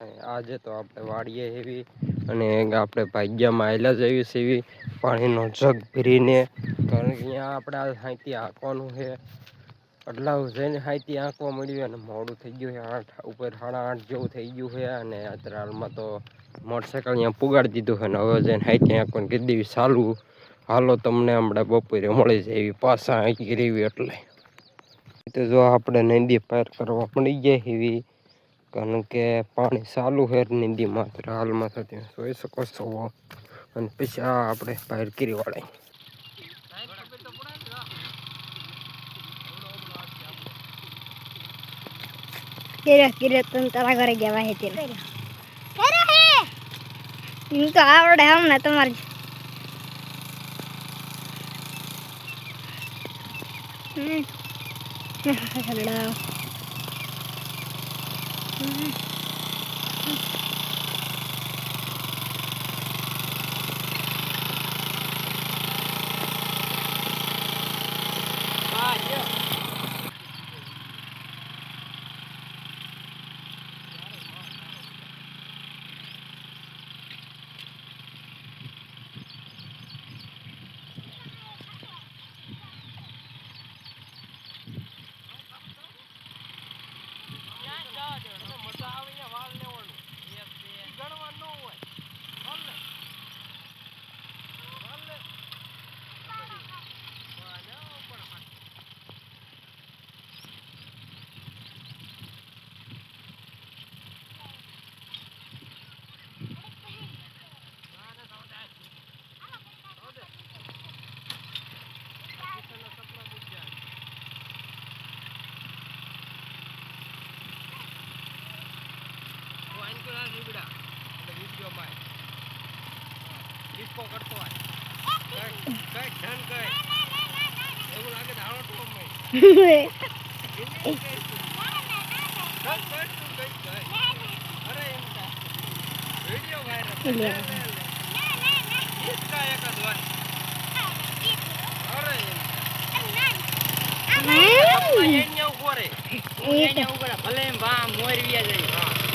આજે તો આપણે વાડીએ એવી અને આપણે ભાગ્યમાં આવેલા જ એવી સેવી પાણીનો જગ ભરીને, કારણ કે અહીંયા આપણે સાહીથી હાંકવાનું છે. એટલા જઈને સાહીથી આંકવા મળ્યું અને મોડું થઈ ગયું છે. 8 ઉપર 8:30 જેવું થઈ ગયું છે અને અત્યારે હાલમાં તો મોટરસાઇકલ અહીંયા પુગાડી દીધું છે ને હવે જઈને સાહીથી આંકવાનું કીધી દેવી ચાલુ. હાલો તમને હમણાં બપોરે મળી જાય એવી પાછા આંકી રેવી એટલે તો જો આપણે નદી પાર કરવા મળી જાય એવી, કારણ કે પાણી ચાલુ છે નદી માત્ર હાલમાં તો ત્યાં જોઈ શકો છો. અને પછી આપણે બહાર કરી વાળાય કિરે તને તારા ઘરે ગયા હે તે એમ તો આવડે હમણાં તમારે ભલે મોરવિયા જાય